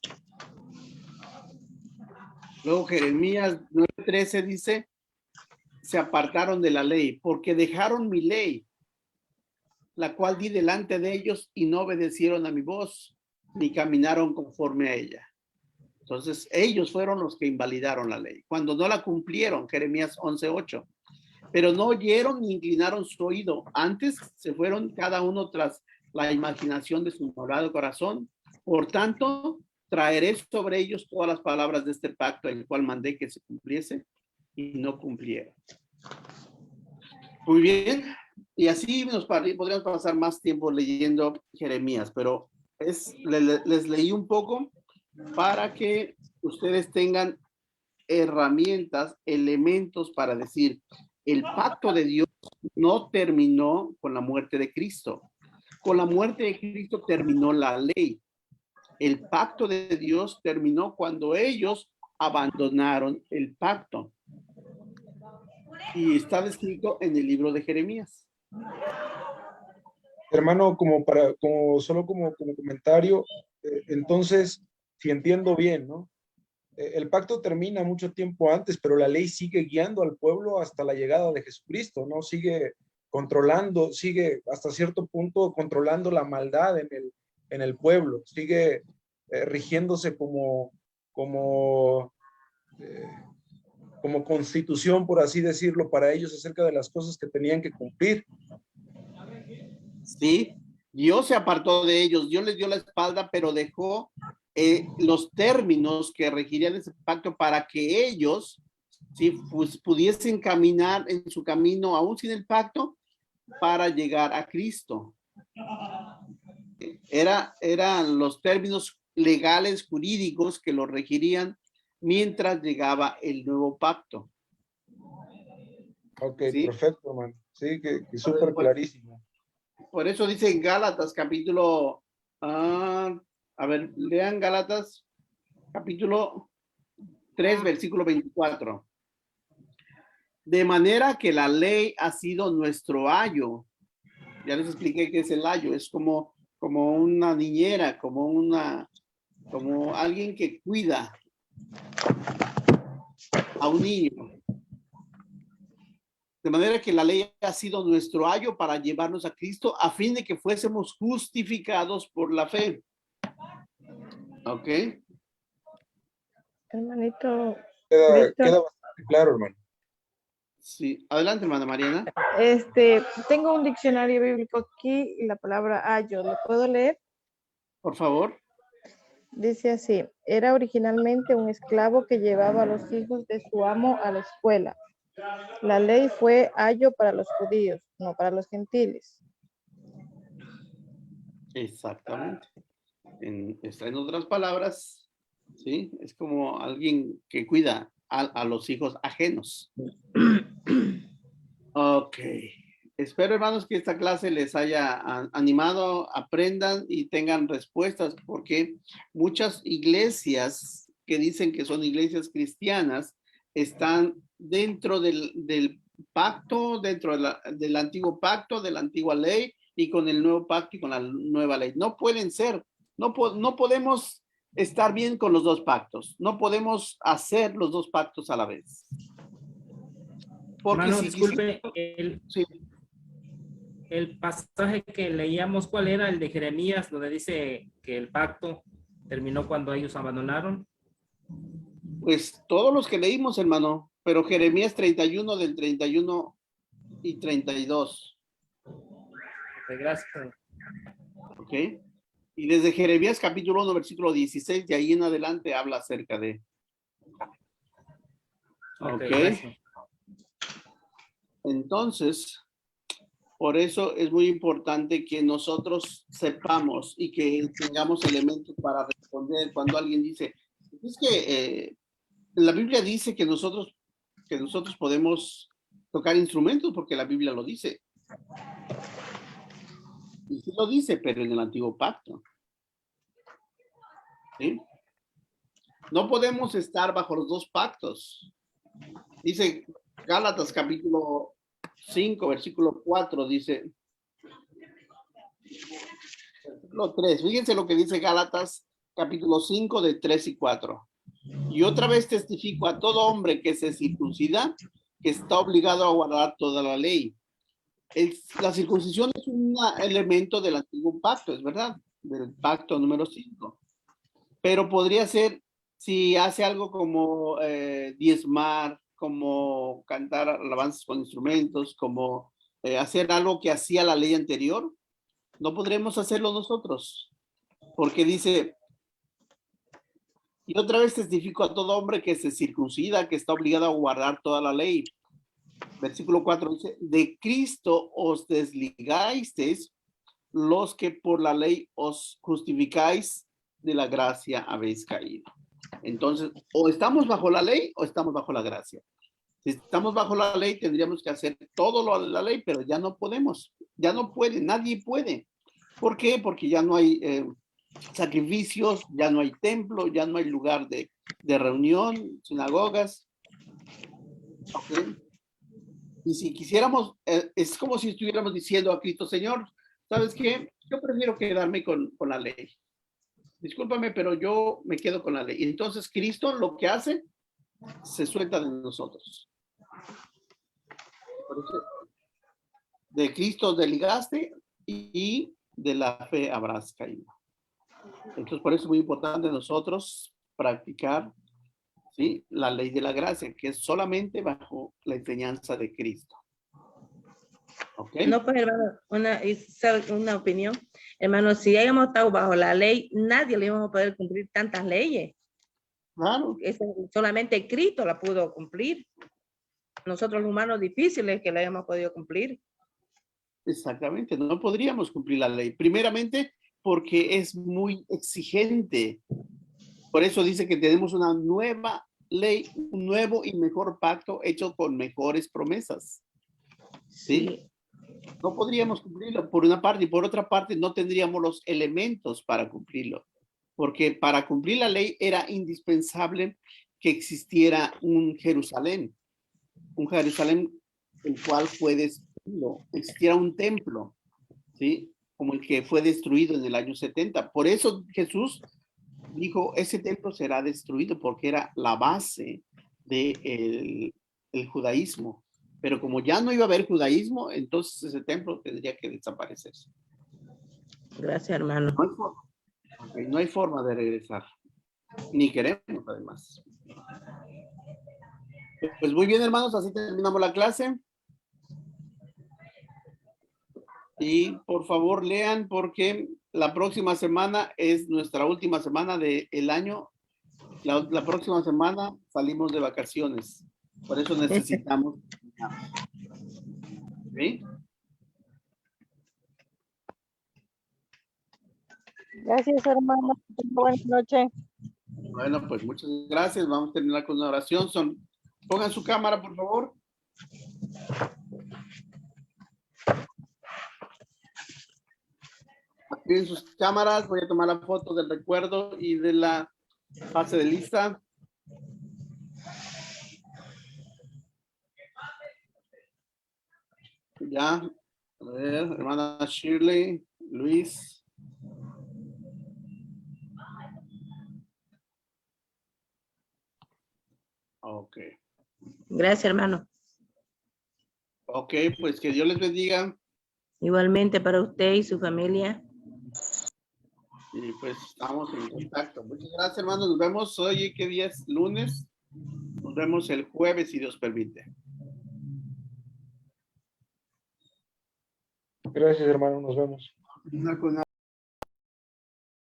Luego Jeremías 9:13 dice, se apartaron de la ley porque dejaron mi ley, la cual di delante de ellos y no obedecieron a mi voz, ni caminaron conforme a ella. Entonces, ellos fueron los que invalidaron la ley. Cuando no la cumplieron, Jeremías 11:8. Pero no oyeron ni inclinaron su oído. Antes se fueron cada uno tras la imaginación de su malvado corazón. Por tanto, traeré sobre ellos todas las palabras de este pacto, el cual mandé que se cumpliese y no cumplieron. Muy bien. Y así podríamos pasar más tiempo leyendo Jeremías, pero les leí un poco para que ustedes tengan herramientas, elementos para decir, el pacto de Dios no terminó con la muerte de Cristo. Con la muerte de Cristo terminó la ley. El pacto de Dios terminó cuando ellos abandonaron el pacto. Y está descrito en el libro de Jeremías. Hermano, solo como comentario, entonces, si entiendo bien, ¿no? El pacto termina mucho tiempo antes, pero la ley sigue guiando al pueblo hasta la llegada de Jesucristo, ¿no? Sigue controlando, sigue hasta cierto punto controlando la maldad en el pueblo, sigue rigiéndose como constitución, por así decirlo, para ellos acerca de las cosas que tenían que cumplir. Sí, Dios se apartó de ellos, Dios les dio la espalda, pero dejó los términos que regirían ese pacto para que ellos pues, pudiesen caminar en su camino, aún sin el pacto, para llegar a Cristo. Eran los términos legales, jurídicos que lo regirían mientras llegaba el nuevo pacto. Ok, ¿Sí? perfecto, hermano. Sí, que súper clarísimo. Por eso dice en Gálatas capítulo, a ver, lean Gálatas capítulo 3, versículo 24. De manera que la ley ha sido nuestro ayo. Ya les expliqué qué es el ayo. Es como una niñera, como alguien que cuida a un niño. De manera que la ley ha sido nuestro ayo para llevarnos a Cristo a fin de que fuésemos justificados por la fe. ¿Ok? Hermanito, Queda Víctor, bastante claro, hermano. Sí. Adelante, hermana Mariana. tengo un diccionario bíblico aquí y la palabra ayo, ¿lo puedo leer? Por favor. Dice así, era originalmente un esclavo que llevaba a los hijos de su amo a la escuela. La ley fue ayo para los judíos, no para los gentiles. Exactamente. Está en otras palabras, ¿sí? Es como alguien que cuida a los hijos ajenos. Ok. Espero, hermanos, que esta clase les haya animado, aprendan y tengan respuestas, porque muchas iglesias que dicen que son iglesias cristianas están dentro del pacto, dentro del antiguo pacto, de la antigua ley, y con el nuevo pacto y con la nueva ley. No pueden ser, no podemos estar bien con los dos pactos, no podemos hacer los dos pactos a la vez. Porque Hermano, si disculpe, sí. el pasaje que leíamos, ¿cuál era? El de Jeremías, donde dice que el pacto terminó cuando ellos abandonaron. Pues todos los que leímos, hermano, pero Jeremías 31 del 31 y 32. Ok, gracias. ¿Ok? Y desde Jeremías capítulo 1, versículo 16, de ahí en adelante habla acerca de. Ok, ¿Ok? gracias. Entonces, por eso es muy importante que nosotros sepamos y que tengamos elementos para responder cuando alguien dice, es que la Biblia dice que nosotros podemos tocar instrumentos porque la Biblia lo dice. Y sí lo dice, pero en el antiguo pacto. ¿Sí? No podemos estar bajo los dos pactos. Dice Gálatas capítulo 5, versículo 4, dice, versículo 3, fíjense lo que dice Gálatas capítulo 5 de 3 y 4. Y otra vez testifico a todo hombre que se circuncida, que está obligado a guardar toda la ley. La circuncisión es un elemento del antiguo pacto, es verdad, del pacto número 5. Pero podría ser si hace algo como diezmar, como cantar alabanzas con instrumentos, como hacer algo que hacía la ley anterior, no podremos hacerlo nosotros, porque dice, y otra vez testifico a todo hombre que se circuncida, que está obligado a guardar toda la ley. Versículo 4 dice, de Cristo os desligasteis los que por la ley os justificáis, de la gracia habéis caído. Entonces, o estamos bajo la ley o estamos bajo la gracia. Si estamos bajo la ley, tendríamos que hacer todo lo de la ley, pero ya no podemos, ya no puede, nadie puede. ¿Por qué? Porque ya no hay sacrificios, ya no hay templo, ya no hay lugar de reunión, sinagogas. ¿Okay? Y si quisiéramos, es como si estuviéramos diciendo a Cristo, Señor, ¿sabes qué? Yo prefiero quedarme con la ley. Discúlpame, pero yo me quedo con la ley. Y entonces Cristo lo que hace, se suelta de nosotros. Por eso, de Cristo desligaste y de la fe habrás caído. Entonces, por eso es muy importante nosotros practicar, ¿sí?, la ley de la gracia, que es solamente bajo la enseñanza de Cristo. ¿Okay? No, pues hermano, una opinión. Hermano, si hayamos estado bajo la ley, nadie le íbamos a poder cumplir tantas leyes. Claro. Solamente Cristo la pudo cumplir. Nosotros los humanos difíciles que la hayamos podido cumplir. Exactamente, no podríamos cumplir la ley. Primeramente, porque es muy exigente. Por eso dice que tenemos una nueva ley, un nuevo y mejor pacto hecho con mejores promesas. ¿Sí? No podríamos cumplirlo por una parte y por otra parte no tendríamos los elementos para cumplirlo. Porque para cumplir la ley era indispensable que existiera un Jerusalén el cual fue destruido, existiera un templo, ¿sí? Como el que fue destruido en el año 70. Por eso Jesús dijo, ese templo será destruido porque era la base del el judaísmo. Pero como ya no iba a haber judaísmo, entonces ese templo tendría que desaparecerse. Gracias, hermano. No hay forma, no hay forma de regresar. Ni queremos, además. Pues muy bien, hermanos, así terminamos la clase. Y por favor lean porque la próxima semana es nuestra última semana del año. La próxima semana salimos de vacaciones. Por eso necesitamos. ¿Sí? Gracias, hermano. Buenas noches. Bueno, pues muchas gracias. Vamos a terminar con una oración. Pongan su cámara, por favor. Activen sus cámaras. Voy a tomar la foto del recuerdo y de la fase de lista. Ya. A ver, hermana Shirley, Luis. Ok. Gracias, hermano. Ok, pues que Dios les bendiga. Igualmente para usted y su familia. Y pues estamos en contacto. Muchas gracias, hermanos. Nos vemos hoy, ¿qué día es? Lunes. Nos vemos el jueves, si Dios permite. Gracias, hermano. Nos vemos. Una